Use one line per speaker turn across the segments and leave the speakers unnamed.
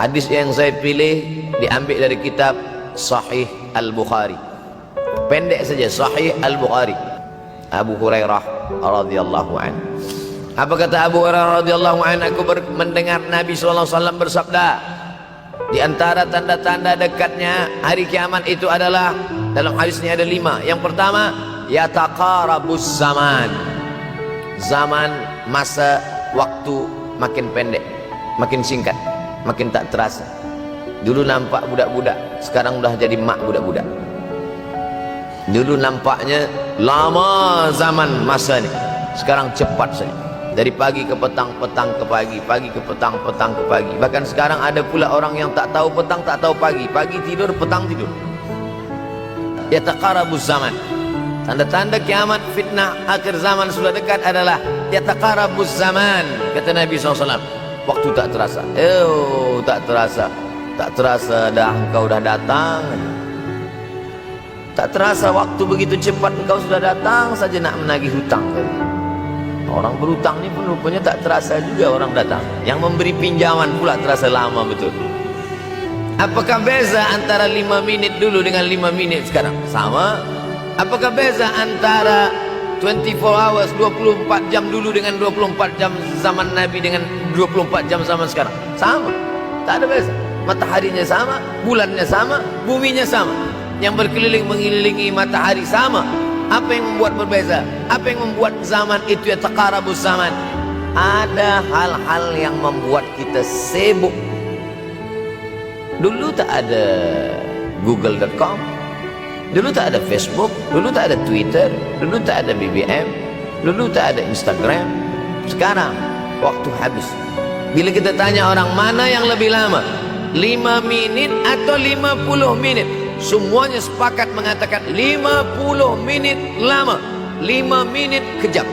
Hadis yang saya pilih diambil dari kitab Sahih Al-Bukhari. Pendek saja, Sahih Al-Bukhari. Abu Hurairah radhiyallahu anhu. Apa kata Abu Hurairah radhiyallahu anhu? Aku mendengar Nabi sallallahu alaihi wasallam bersabda, di antara tanda-tanda dekatnya hari kiamat itu adalah, dalam hadis ini ada 5. Yang pertama, yataqarabus zaman. Zaman, masa, waktu makin pendek, makin singkat, makin tak terasa. Dulu nampak budak-budak, sekarang udah jadi mak budak-budak. Dulu nampaknya lama zaman masa ni, sekarang cepat saja. Dari pagi ke petang, petang ke pagi, pagi ke petang, petang ke pagi. Bahkan sekarang ada pula orang yang tak tahu petang, tak tahu pagi. Pagi tidur, petang tidur. Yataqarabuz zaman. Tanda-tanda kiamat, fitnah akhir zaman sudah dekat adalah yataqarabuz zaman. Kata Nabi SAW, waktu tak terasa. Tak terasa. Tak terasa dah engkau dah datang. Tak terasa waktu begitu cepat, engkau sudah datang saja nak menagih hutang. Orang berhutang ni pun rupanya tak terasa juga orang datang. Yang memberi pinjaman pula terasa lama betul. Apakah beza antara 5 minit dulu dengan 5 minit sekarang? Sama. Apakah beza antara 24 hours, 24 jam dulu dengan 24 jam zaman Nabi dengan 24 jam zaman sekarang? Sama. Tak ada beza. Mataharinya sama, bulannya sama, buminya sama. Yang berkeliling mengelilingi matahari sama. Apa yang membuat berbeza? Apa yang membuat zaman itu yataqarabuz zaman? Ada hal-hal yang membuat kita sibuk. Dulu tak ada google.com, dulu tak ada Facebook, dulu tak ada Twitter, dulu tak ada BBM, dulu tak ada Instagram. Sekarang waktu habis. Bila kita tanya orang mana yang lebih lama, 5 minit atau 50 minit, semuanya sepakat mengatakan 50 minit lama, 5 minit kejam.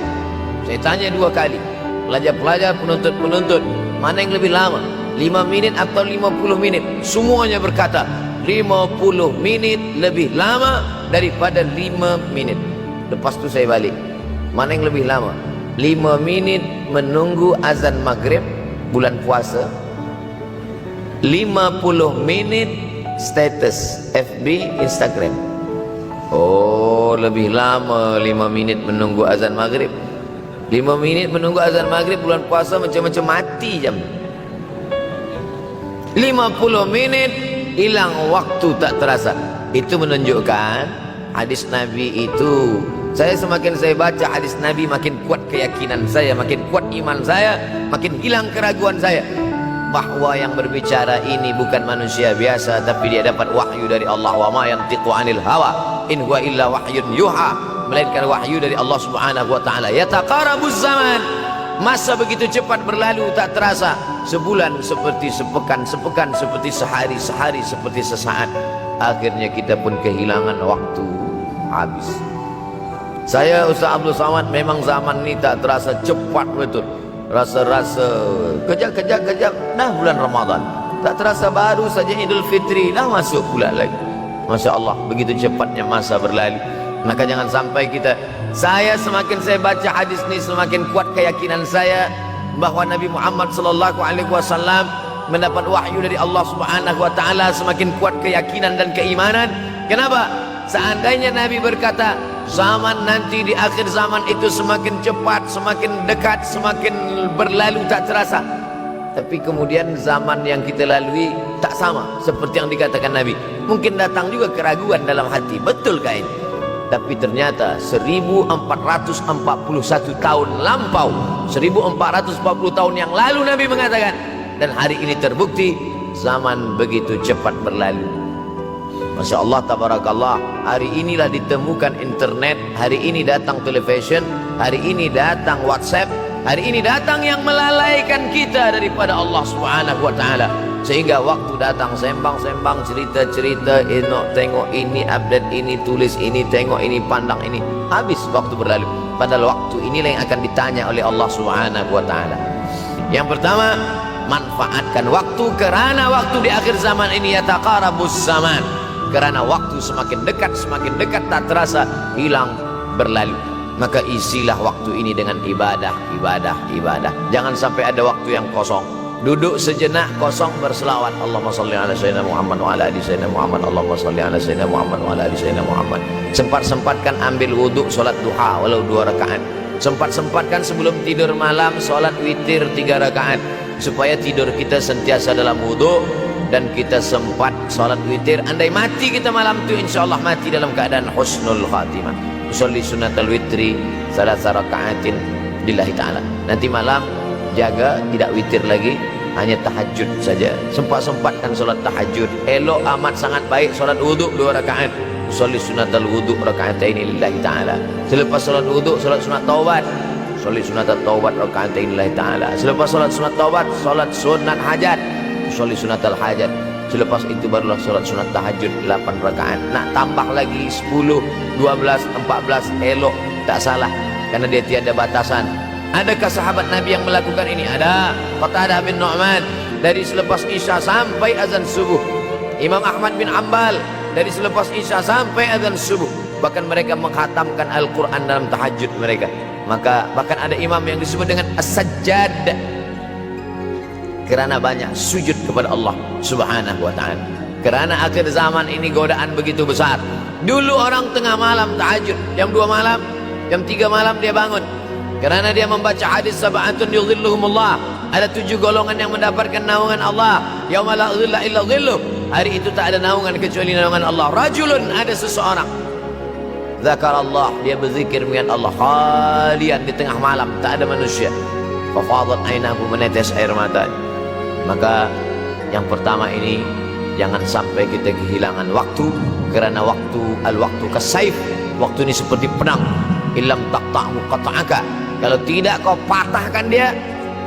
Saya tanya 2 kali, pelajar-pelajar, penuntut-penuntut, mana yang lebih lama, 5 minit atau 50 minit? Semuanya berkata 50 minit lebih lama daripada 5 minit. Lepas tu saya balik, mana yang lebih lama? 5 minit menunggu azan maghrib bulan puasa, 50 minit status FB, Instagram. Oh, lebih lama 5 minit menunggu azan maghrib. 5 minit menunggu azan maghrib bulan puasa macam-macam mati jam. 50 menit hilang waktu tak terasa. Itu menunjukkan hadis Nabi itu, semakin saya baca hadis Nabi, makin kuat keyakinan saya, makin kuat iman saya, makin hilang keraguan saya bahwa yang berbicara ini bukan manusia biasa, tapi dia dapat wahyu dari Allah. Wa ma yantiqu anil hawa in huwa illa wahyun yuha, melainkan wahyu dari Allah Subhanahu wa taala. Yataqarabuz zaman. Masa begitu cepat berlalu tak terasa. Sebulan seperti sepekan, sepekan seperti sehari, sehari seperti sesaat. Akhirnya kita pun kehilangan waktu, habis. Saya Ustaz Abdul Samad, memang zaman ini tak terasa cepat betul. Rasa-rasa kejap-kejap dah bulan Ramadan. Tak terasa baru saja Idul Fitri dah masuk pula lagi. Masya Allah, begitu cepatnya masa berlalu. Maka jangan sampai semakin saya baca hadis ini, semakin kuat keyakinan saya bahwa Nabi Muhammad SAW mendapat wahyu dari Allah Subhanahu wa taala. Semakin kuat keyakinan dan keimanan. Kenapa? Seandainya Nabi berkata zaman nanti di akhir zaman itu semakin cepat, semakin dekat, semakin berlalu tak terasa, tapi kemudian zaman yang kita lalui tak sama seperti yang dikatakan Nabi. Mungkin datang juga keraguan dalam hati, betulkah ini? Tapi ternyata 1441 tahun lampau, 1440 tahun yang lalu Nabi mengatakan, dan hari ini terbukti zaman begitu cepat berlalu. Masya Allah, tabarakallah. Hari inilah ditemukan internet, hari ini datang television, hari ini datang WhatsApp, hari ini datang yang melalaikan kita daripada Allah Subhanahu wa taala. Sehingga waktu datang sembang-sembang, cerita-cerita, tengok ini, update ini, tulis ini, tengok ini, pandang ini, habis waktu berlalu. Padahal waktu inilah yang akan ditanya oleh Allah Subhanahu wa taala. Yang pertama, manfaatkan waktu, kerana waktu di akhir zaman ini yataqarabuz zaman. Kerana waktu semakin dekat tak terasa, hilang, berlalu. Maka isilah waktu ini dengan ibadah, ibadah, ibadah. Jangan sampai ada waktu yang kosong. Duduk sejenak kosong berselawat. Allahumma salli ala sayyidina Muhammad wa ala ali sayyidina Muhammad. Allahumma salli ala sayyidina Muhammad wa ala ali sayyidina Muhammad. Sempat-sempatkan ambil wudhu solat duha walau 2 rakaat. Sempat-sempatkan sebelum tidur malam solat witir 3 rakaat, supaya tidur kita sentiasa dalam wudhu dan kita sempat solat witir. Andai mati kita malam itu, insyaallah mati dalam keadaan husnul khatimah. Usolli sunnatal witri salasa rakaatin lillahi ta'ala. Nanti malam jaga tidak witir lagi, hanya tahajud saja. Sempat-sempatkan solat tahajud. Elok amat sangat baik solat wudhu 2 rakaat. Usolli sunnatal wudhu raka'ataini lillahi ta'ala. Selepas solat wudhu solat sunat taubat. Usolli sunnatal taubat raka'ataini lillahi ta'ala. Selepas solat sunat taubat solat sunat hajat. Usolli sunnatal hajat. Selepas itu barulah solat sunat tahajud 8 rakaat. Nak tambah lagi 10, 12, 14 elok, tak salah, karena dia tiada batasan. Adakah sahabat Nabi yang melakukan ini? Ada. Qatadah bin Nu'man dari selepas Isya sampai azan subuh. Imam Ahmad bin Ambal dari selepas Isya sampai azan subuh. Bahkan mereka menghatamkan Al-Quran dalam tahajud mereka. Maka bahkan ada imam yang disebut dengan As-Sajjad, kerana banyak sujud kepada Allah Subhanahu wa ta'ala. Kerana akhir zaman ini godaan begitu besar. Dulu orang tengah malam tahajud, jam 2 malam, jam 3 malam dia bangun, kerana dia membaca hadis sab'atun yudhilluhumullah. Ada 7 golongan yang mendapatkan naungan Allah. Yauma la dhilla illa dhilluh. Hari itu tak ada naungan kecuali naungan Allah. Rajulun, ada seseorang, zakarallah, dia berzikir mengingat Allah, khalian, di tengah malam, tak ada manusia. Fafadat ainahu, menetes air mata. Maka yang pertama ini, jangan sampai kita kehilangan waktu, kerana waktu, al-waktu kasaif. Waktu ini seperti pedang. Illam taqta'hu qata'aka. Kalau tidak kau patahkan dia.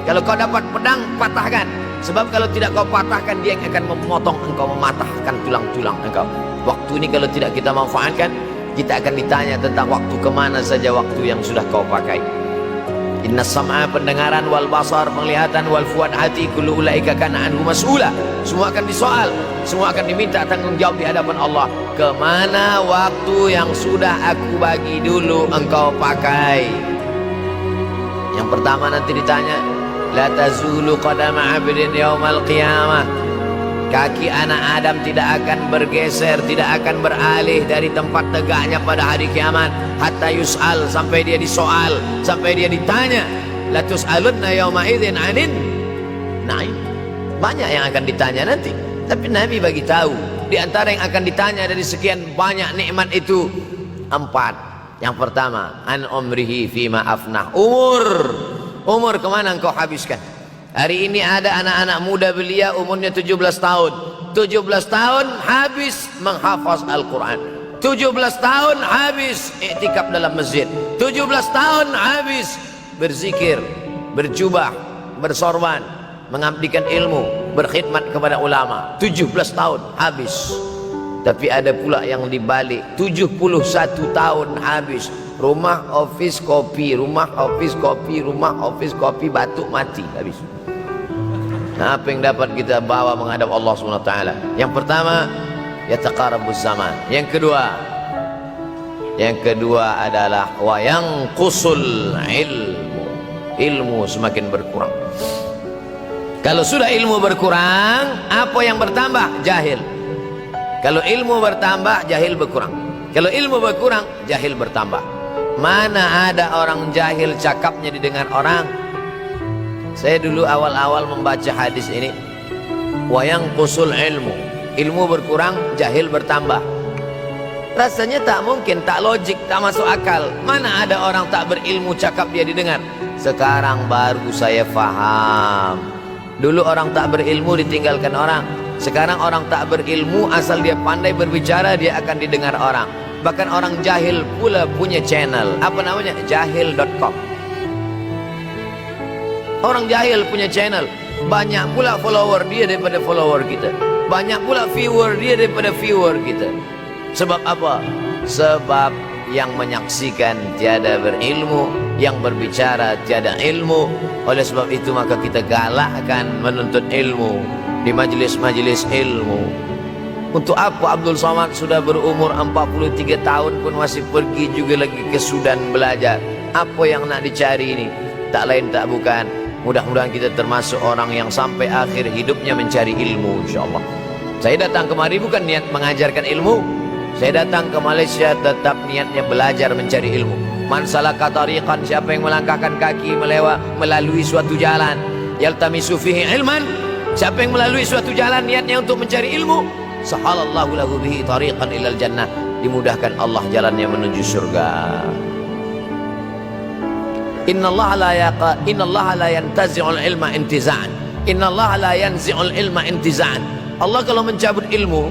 Kalau kau dapat pedang, patahkan. Sebab kalau tidak kau patahkan, dia yang akan memotong engkau, mematahkan tulang-tulang engkau. Waktu ini kalau tidak kita manfaatkan, kita akan ditanya tentang waktu, kemana saja waktu yang sudah kau pakai. Inna sam'a, pendengaran, wal basar, penglihatan, wal fuad, hati, kullu ulaika kana anhu mas'ula. Semua akan disoal, semua akan diminta tanggung jawab di hadapan Allah. Kemana waktu yang sudah aku bagi dulu engkau pakai? Yang pertama nanti ditanya, la tazulu qadama 'abdin yaumal qiyamah. Kaki anak Adam tidak akan bergeser, tidak akan beralih dari tempat tegaknya pada hari kiamat, hatta yus'al, sampai dia disoal, sampai dia ditanya. La tus'alunna yauma idzin 'anin na'im. Banyak yang akan ditanya nanti, tapi Nabi bagi tahu di antara yang akan ditanya dari sekian banyak nikmat itu 4. Yang pertama, an umrihi fima afnah. Umur kemana engkau habiskan? Hari ini ada anak-anak muda belia umurnya 17 tahun. 17 tahun habis menghafaz Al-Quran. 17 tahun habis iktikaf dalam masjid. 17 tahun habis berzikir, berjubah, bersorban, mengabdikan ilmu, berkhidmat kepada ulama. 17 tahun habis. Tapi ada pula yang dibalik, 71 tahun habis. Rumah, office, kopi, rumah, office, kopi, rumah, office, kopi, batuk, mati, habis. Nah, apa yang dapat kita bawa menghadap Allah SWT? Yang pertama, yataqarabuz zaman. Yang kedua adalah wa yanqusul ilmu. Ilmu semakin berkurang. Kalau sudah ilmu berkurang, apa yang bertambah? Jahil. Kalau ilmu bertambah, jahil berkurang. Kalau ilmu berkurang, jahil bertambah. Mana ada orang jahil cakapnya didengar orang? Saya dulu awal-awal membaca hadis ini, wa yanqusul ilmu. Ilmu berkurang, jahil bertambah. Rasanya tak mungkin, tak logik, tak masuk akal. Mana ada orang tak berilmu cakap dia didengar? Sekarang baru saya faham. Dulu orang tak berilmu ditinggalkan orang. Sekarang orang tak berilmu, asal dia pandai berbicara, dia akan didengar orang. Bahkan orang jahil pula punya channel. Apa namanya? Jahil.com. Orang jahil punya channel. Banyak pula follower dia daripada follower kita. Banyak pula viewer dia daripada viewer kita. Sebab apa? Sebab yang menyaksikan tiada berilmu, yang berbicara tiada ilmu. Oleh sebab itu maka kita galakkan menuntut ilmu di majlis-majlis ilmu. Untuk apa Abdul Somad sudah berumur 43 tahun pun masih pergi juga lagi ke Sudan belajar? Apa yang nak dicari ini? Tak lain tak bukan Mudah-mudahan kita termasuk orang yang sampai akhir hidupnya mencari ilmu, insyaallah. Saya datang kemari bukan niat mengajarkan ilmu. Saya datang ke Malaysia tetap niatnya belajar mencari ilmu. Man salaka tariqan, siapa yang melangkahkan kaki melalui suatu jalan, yaltamisu fihi ilman, siapa yang melalui suatu jalan niatnya untuk mencari ilmu, sahalallahu lahu bihi tariqan ilal jannah, dimudahkan Allah jalannya menuju surga. Innallaha la yantazi'ul ilma intiza'an. Innallaha la yanzi'ul ilma intiza'an. Allah kalau mencabut ilmu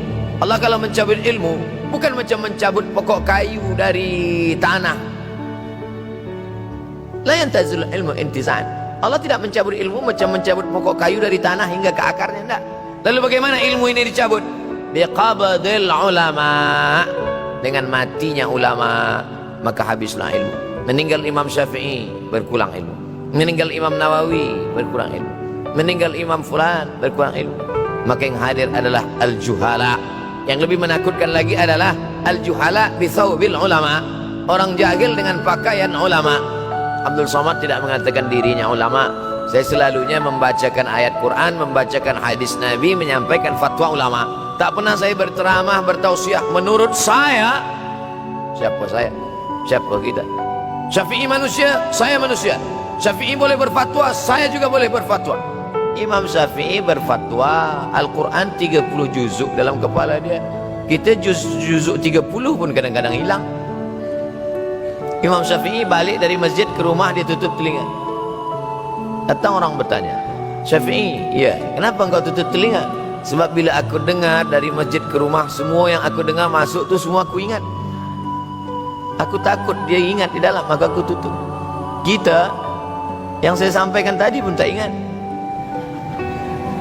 bukan macam mencabut pokok kayu dari tanah. La yantazil ilmu intiza'an. Allah tidak mencabut ilmu macam mencabut pokok kayu dari tanah hingga ke akarnya, enggak. Lalu bagaimana ilmu ini dicabut? Biqabdil ulama, dengan matinya ulama maka habislah ilmu. Meninggal Imam Syafi'i berkurang ilmu, meninggal Imam Nawawi berkurang ilmu, meninggal Imam Fulan berkurang ilmu. Maka yang hadir adalah al-juhala. Yang lebih menakutkan lagi adalah al-juhala bi thawbil ulama, orang jahil dengan pakaian ulama. Abdul Somad tidak mengatakan dirinya ulama. Saya selalunya membacakan ayat Quran, membacakan hadis Nabi, menyampaikan fatwa ulama. Tak pernah saya berceramah, bertausiah menurut saya. Siapa saya? Siapa kita? Syafi'i manusia, saya manusia. Syafi'i boleh berfatwa, saya juga boleh berfatwa. Imam Syafi'i berfatwa Al-Quran 30 juzuk dalam kepala dia. Kita juzuk 30 pun kadang-kadang hilang. Imam Syafi'i balik dari masjid ke rumah, dia tutup telinga. Datang orang bertanya, Syafi'i, ya, kenapa engkau tutup telinga? Sebab bila aku dengar dari masjid ke rumah, semua yang aku dengar masuk tu semua aku ingat. Aku takut dia ingat di dalam, maka aku tutup. Kita yang saya sampaikan tadi pun tak ingat.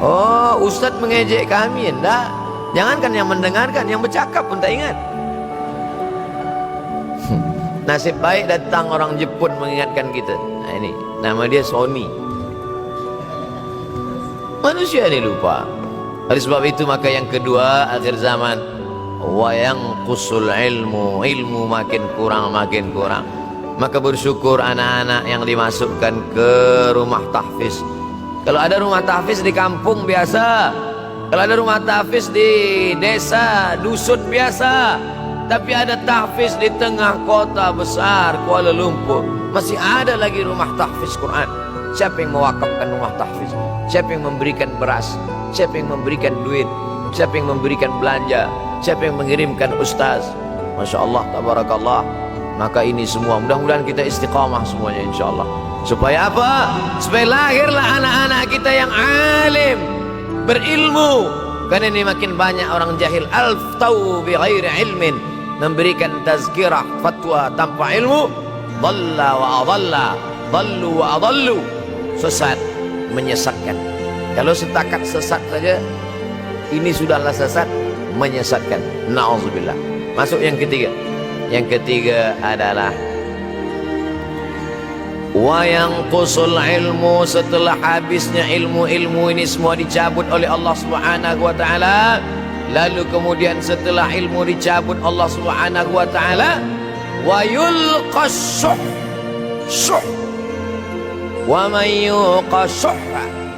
Oh, Ustaz mengejek kami, enggak. Jangankan yang mendengarkan, yang bercakap pun tak ingat. Nasib baik datang orang Jepun mengingatkan kita. Nah ini, nama dia Sony. Manusia ini lupa. Oleh sebab itu maka yang kedua, akhir zaman, wa yanqusul ilmu, ilmu makin kurang. Maka bersyukur anak-anak yang dimasukkan ke rumah tahfiz. Kalau ada rumah tahfiz di kampung biasa, kalau ada rumah tahfiz di desa, dusun biasa, tapi ada tahfiz di tengah kota besar Kuala Lumpur, masih ada lagi rumah tahfiz Quran. Siapa yang mewakafkan rumah tahfiz? Siapa yang memberikan beras? Siapa yang memberikan duit? Siapa yang memberikan belanja? Siapa yang mengirimkan ustaz? Masya Allah, tabarakallah. Maka ini semua mudah-mudahan kita istiqamah semuanya insyaAllah. Supaya apa? Supaya lahirlah anak-anak kita yang alim, berilmu. Karena ini makin banyak orang jahil, alftau bi ghairi ilmin, memberikan tazkirah, fatwa tanpa ilmu. Dhalla wa adalla, dhallu wa adallu, sesat, menyesatkan. Kalau setakat sesat saja, ini sudahlah sesat, menyesatkan. Na'udzubillah. Masuk yang ketiga. Yang ketiga adalah wa yanqusul ilmu, setelah habisnya ilmu-ilmu ini semua dicabut oleh Allah Subhanahu wa taala. Lalu kemudian setelah ilmu dicabut Allah Subhanahu wa taala, wa yulqas syuh. Wa may yuqashuh,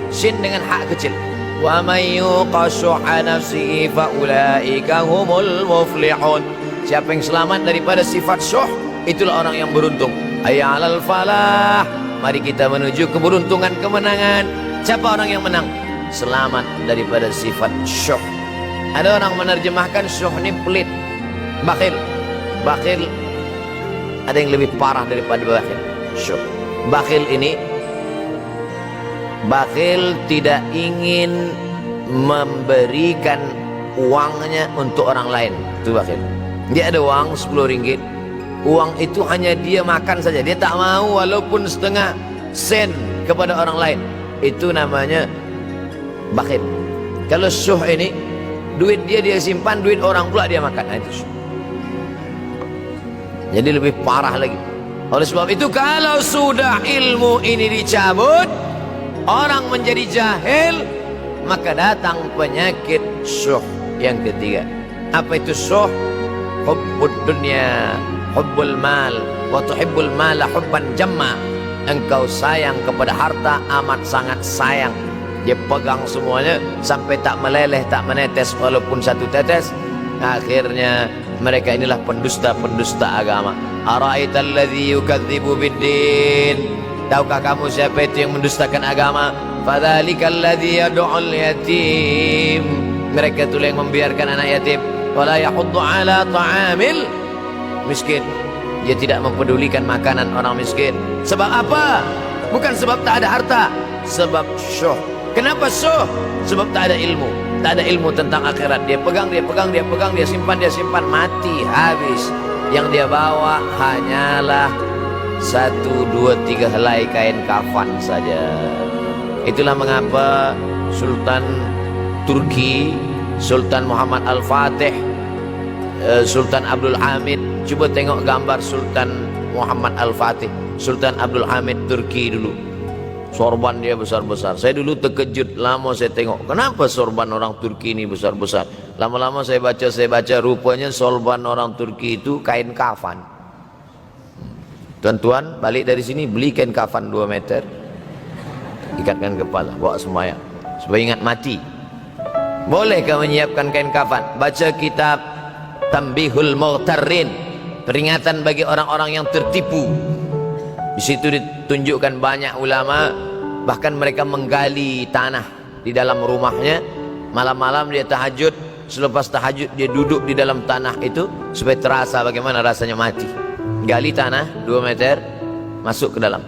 sin dengan hak kecil. Wa may yuqashuha nafsihi fa ulaika humul muflihun. Siapa yang selamat daripada sifat syuh, itulah orang yang beruntung. Hayya 'alal falah, mari kita menuju keberuntungan, kemenangan. Siapa orang yang menang? Selamat daripada sifat syuh. Ada orang menerjemahkan syuh ini pelit, bakhil. Bakhil ada yang lebih parah daripada bakhil. Syuh. Bakhil ini, bakhil tidak ingin memberikan uangnya untuk orang lain. Itu bakhil. Dia ada uang 10 ringgit, uang itu hanya dia makan saja, dia tak mau walaupun setengah sen kepada orang lain. Itu namanya bakhil. Kalau syuh ini, duit dia simpan, duit orang pula dia makan. Nah, itu syuh. Jadi lebih parah lagi. Oleh sebab itu kalau sudah ilmu ini dicabut, orang menjadi jahil, maka datang penyakit syuh yang ketiga. Apa itu syuh? Hubbud dunya, hubbul mal, wa tuhibbul mala hubban jamma. engkau sayang kepada harta, amat sangat sayang. Dia pegang semuanya sampai tak meleleh, tak menetes walaupun satu tetes. Akhirnya mereka inilah pendusta-pendusta agama. Ara'aital ladzi yukadzibu biddin. Tahukah kamu siapa itu yang mendustakan agama? Fadzalikal ladzi yad'ul yatim. Mereka itulah yang membiarkan anak yatim. Wala yahuddu ala ta'amil miskin. Dia tidak mempedulikan makanan orang miskin. Sebab apa? Bukan sebab tak ada harta, sebab syuh. Kenapa syuh? Sebab tak ada ilmu. Tak ada ilmu tentang akhirat. Dia pegang, dia pegang, dia pegang, dia simpan, mati, habis. Yang dia bawa hanyalah 1, 2, 3 helai kain kafan saja. Itulah mengapa Sultan Turki, Sultan Muhammad Al-Fatih, Sultan Abdul Hamid. Cuba tengok gambar Sultan Muhammad Al-Fatih, Sultan Abdul Hamid Turki dulu. Sorban dia besar-besar. Saya dulu terkejut, lama saya tengok, kenapa sorban orang Turki ini besar-besar. Lama-lama saya baca, rupanya sorban orang Turki itu kain kafan. Tuan-tuan balik dari sini beli kain kafan 2 meter, ikatkan kepala, bawa sembahyang supaya ingat mati. Bolehkah menyiapkan kain kafan? Baca kitab Tambihul Mughtarrin, peringatan bagi orang-orang yang tertipu. Di situ ditunjukkan banyak ulama, bahkan mereka menggali tanah di dalam rumahnya. Malam-malam dia tahajud, selepas tahajud dia duduk di dalam tanah itu supaya terasa bagaimana rasanya mati. Gali tanah 2 meter, masuk ke dalam.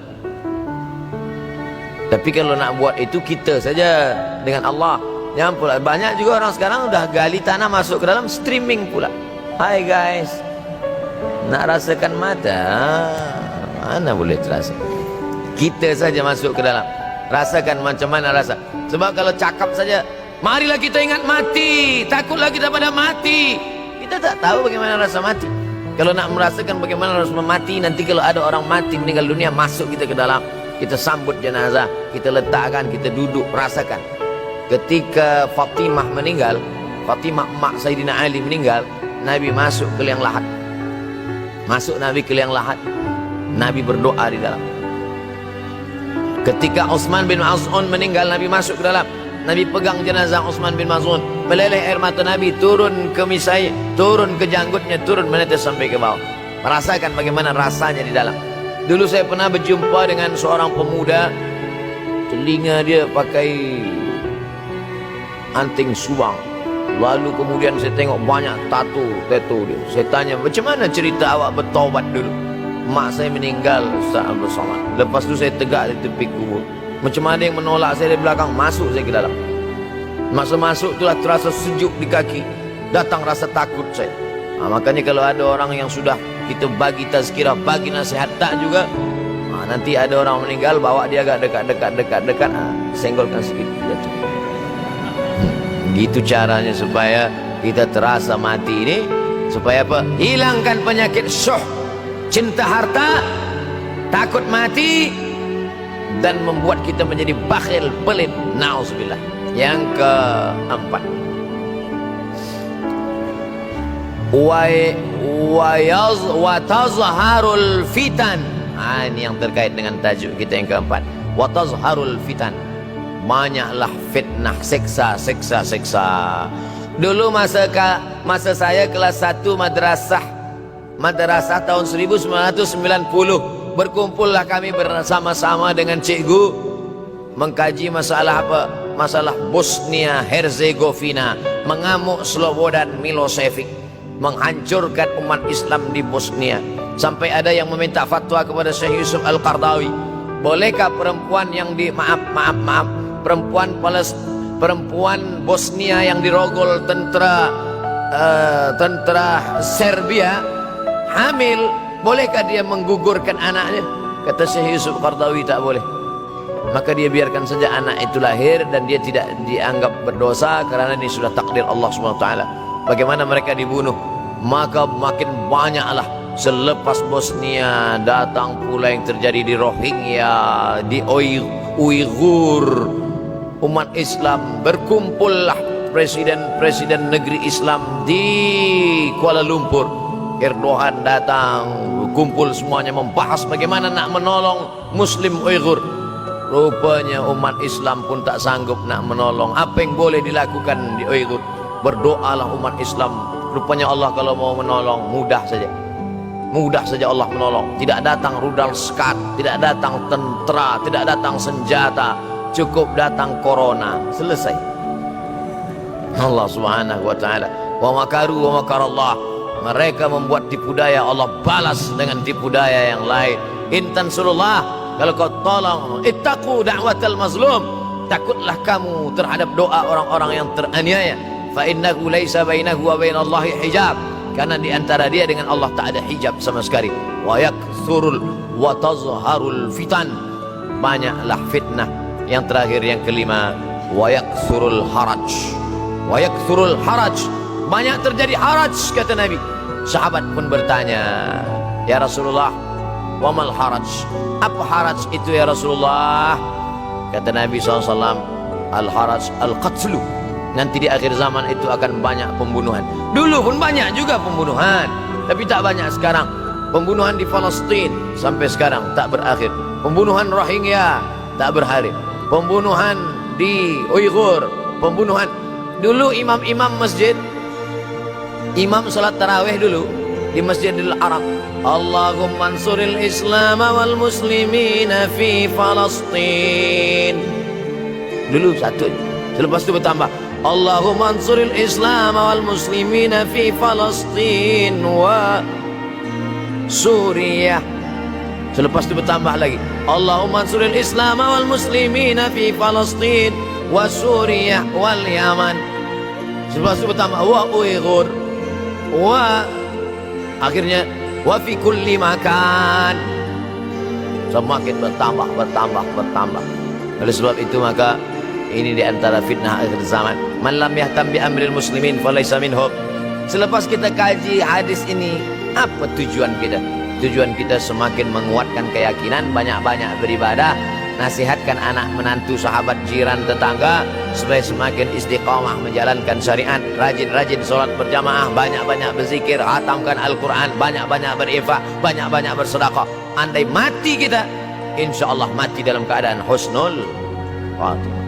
Tapi kalau nak buat itu kita saja dengan Allah. Jangan pula, banyak juga orang sekarang udah gali tanah masuk ke dalam, streaming pula. Hai guys, nak rasakan mata, mana boleh terasa. Kita saja masuk ke dalam, rasakan macam mana rasa. Sebab kalau cakap saja, marilah kita ingat mati, takutlah kita pada mati, kita tak tahu bagaimana rasa mati. Kalau nak merasakan bagaimana rasa mati, nanti kalau ada orang mati meninggal dunia, masuk kita ke dalam, kita sambut jenazah, kita letakkan, kita duduk, rasakan. Ketika Fatimah meninggal, Fatimah emak Sayyidina Ali meninggal, Nabi masuk ke liang lahat. Masuk Nabi ke liang lahat, Nabi berdoa di dalam. Ketika Utsman bin Maz'un meninggal, Nabi masuk ke dalam, Nabi pegang jenazah Utsman bin Maz'un, meleleh air mata Nabi turun ke misai, turun ke janggutnya, turun menetes sampai ke bawah. Merasakan bagaimana rasanya di dalam. Dulu saya pernah berjumpa dengan seorang pemuda, telinga dia pakai anting subang. Lalu kemudian saya tengok banyak tato dia. Saya tanya, macam mana cerita awak bertaubat dulu? Mak saya meninggal, Ustaz Abdul Somad. Lepas tu saya tegak di tepi kubur. Macam ada yang menolak saya dari belakang, masuk saya ke dalam. Masa masuk itulah terasa sejuk di kaki, datang rasa takut saya. Makanya kalau ada orang yang sudah kita bagi tazkirah, bagi nasihat tak juga, nanti ada orang meninggal, bawa dia agak dekat, senggolkan sedikit, jatuh. Gitu caranya supaya kita terasa mati ini. Supaya apa? Hilangkan penyakit syuh, cinta harta, takut mati, dan membuat kita menjadi bakhil, pelit. Nauzubillah. Yang keempat, wa tazharul fitan. Ini yang terkait dengan tajuk kita yang keempat. Wa tazharul fitan. Banyaklah fitnah, seksa. Dulu masa saya kelas 1 madrasah tahun 1990, berkumpullah kami bersama-sama dengan cikgu mengkaji masalah apa? Masalah Bosnia Herzegovina, mengamuk Slobodan Milosevic, menghancurkan umat Islam di Bosnia. Sampai ada yang meminta fatwa kepada Syekh Yusuf Al-Qardawi, bolehkah perempuan yang perempuan Bosnia yang dirogol tentara Serbia hamil, bolehkah dia menggugurkan anaknya? Kata Syekh Yusuf Qardawi, tak boleh. Maka dia biarkan saja anak itu lahir dan dia tidak dianggap berdosa karena ini sudah takdir Allah SWT. Bagaimana mereka dibunuh? Maka makin banyaklah selepas Bosnia datang pula yang terjadi di Rohingya, di Uighur. Umat Islam berkumpullah, presiden negeri Islam di Kuala Lumpur. Erdogan datang, berkumpul semuanya membahas bagaimana nak menolong Muslim Uighur. Rupanya umat Islam pun tak sanggup nak menolong. Apa yang boleh dilakukan di Uighur? Berdoalah umat Islam. Rupanya Allah kalau mau menolong mudah saja. Mudah saja Allah menolong. Tidak datang rudal skat, tidak datang tentera, tidak datang senjata, cukup datang corona, selesai. Allah Subhanahu wa taala, wa makaru wa makarallah. Mereka membuat tipu daya, Allah balas dengan tipu daya yang lain. Intan surullah, kalau kau tolong, ittaqu da'watal mazlum, takutlah kamu terhadap doa orang-orang yang teraniaya. Fa innahu laisa bainahu wa bainallahi hijab, karena di antara dia dengan Allah tak ada hijab sama sekali. Wa yakthurul wa tazharul fitan, banyaklah fitnah. Yang terakhir yang kelima, wa yakthurul haraj. Wa yakthurul haraj, banyak terjadi haraj, kata Nabi. Sahabat pun bertanya, ya Rasulullah, wa mal haraj, apa haraj itu ya Rasulullah? Kata Nabi SAW, al haraj al qatlu, nanti di akhir zaman itu akan banyak pembunuhan. Dulu pun banyak juga pembunuhan, tapi tak banyak sekarang. Pembunuhan di Palestina sampai sekarang tak berakhir. Pembunuhan Rohingya tak berakhir. Pembunuhan di Uighur, pembunuhan. Dulu imam-imam masjid, imam salat tarawih dulu di Masjidil Haram, Allahumma ansuril Islam wal muslimina fi Palestin. Dulu satu, selepas itu bertambah, Allahumma ansuril Islam wal muslimina fi Palestin wa Suriah. Selepas itu bertambah lagi, Allahumma ansuril Islam wal muslimina fi Palestin wa Suriah wal Yaman. Selepas itu bertambah wa Uighur, wa akhirnya wa fi kulli makan. Semakin bertambah. Oleh sebab itu maka ini di antara fitnah akhir zaman. Man lam yahtam bi amril muslimin falaysa minhum. Selepas kita kaji hadis ini, apa tujuan kita? Tujuan kita semakin menguatkan keyakinan, banyak-banyak beribadah, nasihatkan anak menantu, sahabat, jiran, tetangga supaya semakin istiqamah menjalankan syariat, rajin-rajin sholat berjamaah, banyak-banyak berzikir, hatamkan Al-Quran, banyak-banyak berinfak, banyak-banyak bersedekah. Andai mati kita, insya Allah mati dalam keadaan husnul khatimah.